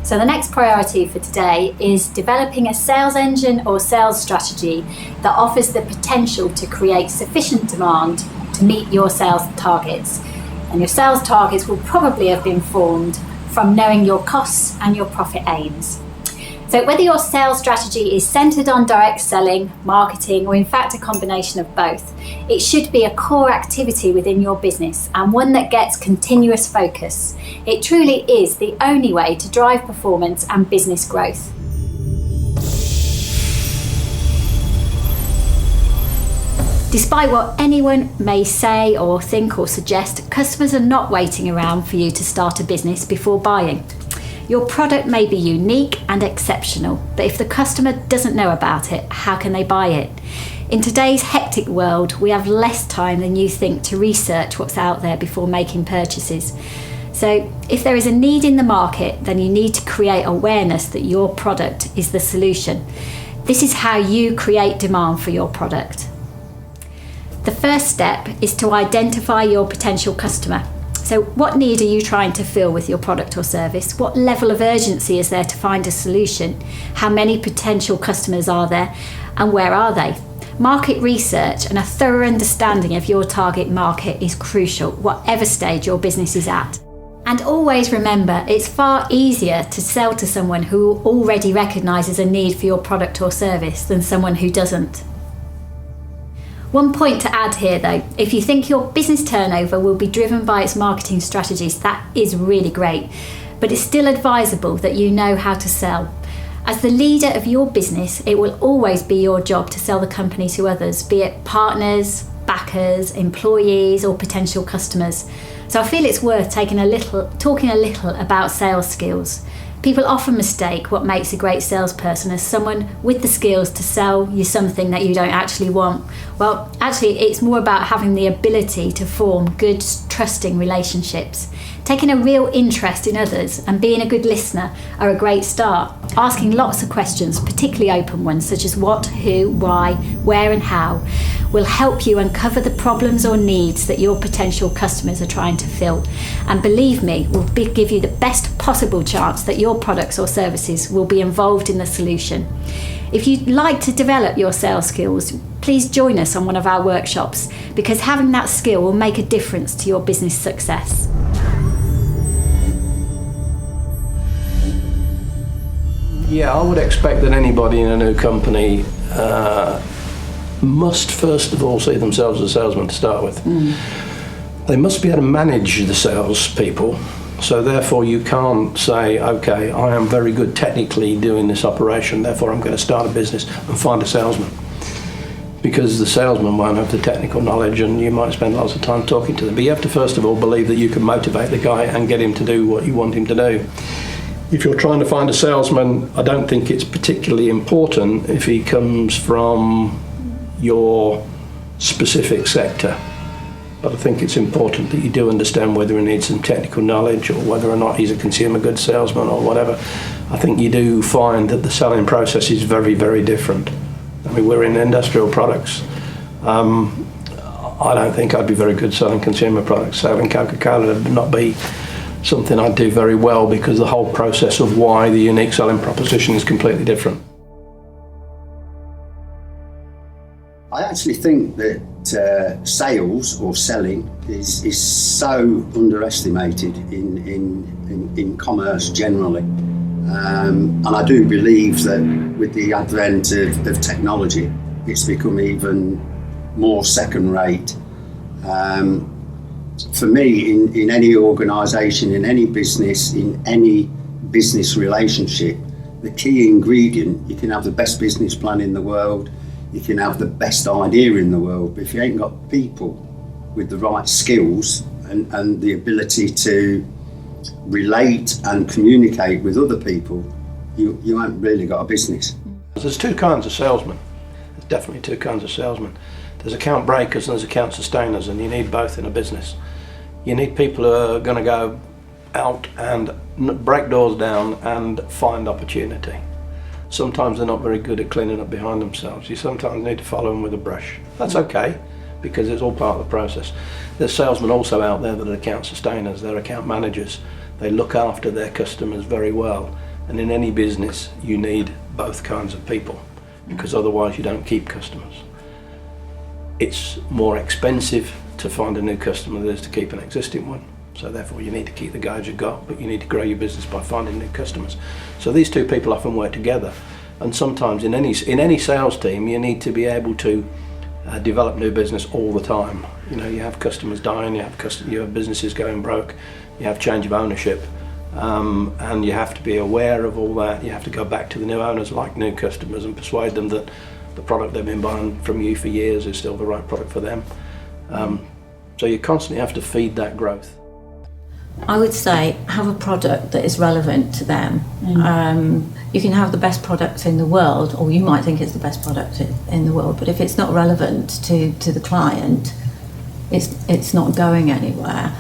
So the next priority for today is developing a sales engine or sales strategy that offers the potential to create sufficient demand to meet your sales targets. And your sales targets will probably have been formed from knowing your costs and your profit aims. So whether your sales strategy is centered on direct selling, marketing, or in fact a combination of both, it should be a core activity within your business and one that gets continuous focus. It truly is the only way to drive performance and business growth. Despite what anyone may say or think or suggest, customers are not waiting around for you to start a business before buying. Your product may be unique and exceptional, but if the customer doesn't know about it, how can they buy it? In today's hectic world, we have less time than you think to research what's out there before making purchases. So if there is a need in the market, then you need to create awareness that your product is the solution. This is how you create demand for your product. The first step is to identify your potential customer. So what need are you trying to fill with your product or service? What level of urgency is there to find a solution? How many potential customers are there and where are they? Market research and a thorough understanding of your target market is crucial, whatever stage your business is at. And always remember, it's far easier to sell to someone who already recognises a need for your product or service than someone who doesn't. One point to add here though, if you think your business turnover will be driven by its marketing strategies, that is really great, but it's still advisable that you know how to sell. As the leader of your business, it will always be your job to sell the company to others, be it partners, backers, employees, or potential customers. So I feel it's worth talking a little about sales skills. People often mistake what makes a great salesperson as someone with the skills to sell you something that you don't actually want. Well, actually, it's more about having the ability to form good, trusting relationships. Taking a real interest in others and being a good listener are a great start. Asking lots of questions, particularly open ones, such as what, who, why, where and how, will help you uncover the problems or needs that your potential customers are trying to fill. And believe me, will give you the best possible chance that your products or services will be involved in the solution. If you'd like to develop your sales skills, please join us on one of our workshops, because having that skill will make a difference to your business success. Yeah, I would expect that anybody in a new company must first of all see themselves as a salesman to start with. They must be able to manage the salespeople, so therefore you can't say, okay, I am very good technically doing this operation, therefore I'm going to start a business and find a salesman. Because the salesman won't have the technical knowledge and you might spend lots of time talking to them. But you have to first of all believe that you can motivate the guy and get him to do what you want him to do. If you're trying to find a salesman, I don't think it's particularly important if he comes from your specific sector. But I think it's important that you do understand whether he needs some technical knowledge or whether or not he's a consumer goods salesman or whatever. I think you do find that the selling process is very, very different. I mean, we're in industrial products. I don't think I'd be very good selling consumer products. Selling Coca-Cola would not be something I'd do very well, because the whole process of why the unique selling proposition is completely different. I actually think that sales or selling is so underestimated in commerce generally. And I do believe that with the advent of technology, it's become even more second rate. For me, in any organisation, in any business, in any business relationship, the key ingredient, you can have the best business plan in the world, you can have the best idea in the world, but if you ain't got people with the right skills and the ability to relate and communicate with other people, you ain't really got a business. There's two kinds of salesmen. There's definitely two kinds of salesmen. There's account breakers and there's account sustainers, and you need both in a business. You need people who are going to go out and break doors down and find opportunity. Sometimes they're not very good at cleaning up behind themselves. You sometimes need to follow them with a brush. That's okay, because it's all part of the process. There's salesmen also out there that are account sustainers, they're account managers. They look after their customers very well. And in any business, you need both kinds of people, because otherwise you don't keep customers. It's more expensive to find a new customer than it is to keep an existing one. So therefore you need to keep the guys you've got, but you need to grow your business by finding new customers. So these two people often work together. And sometimes in any sales team, you need to be able to develop new business all the time. You know, you have customers dying, you have businesses going broke, you have change of ownership, and you have to be aware of all that. You have to go back to the new owners like new customers and persuade them that the product they've been buying from you for years is still the right product for them. So you constantly have to feed that growth. I would say have a product that is relevant to them. You can have the best product in the world, or you might think it's the best product in the world, but if it's not relevant to the client, it's not going anywhere.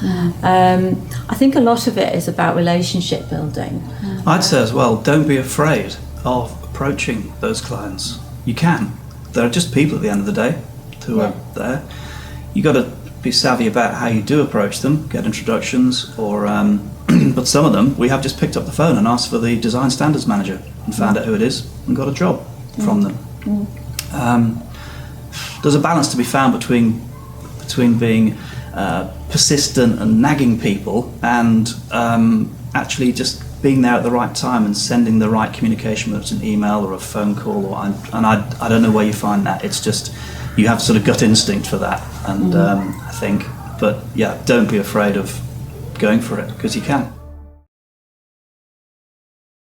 I think a lot of it is about relationship building. I'd say as well, don't be afraid of approaching those clients. You can. They're just people at the end of the day who are there. You got to be savvy about how you do approach them, get introductions, or but some of them we have just picked up the phone and asked for the design standards manager and found out who it is and got a job from them. There's a balance to be found between being persistent and nagging people and actually just being there at the right time and sending the right communication, whether it's an email or a phone call. I don't know where you find that. It's just you have sort of gut instinct for that, and I think. But yeah, don't be afraid of going for it, because you can.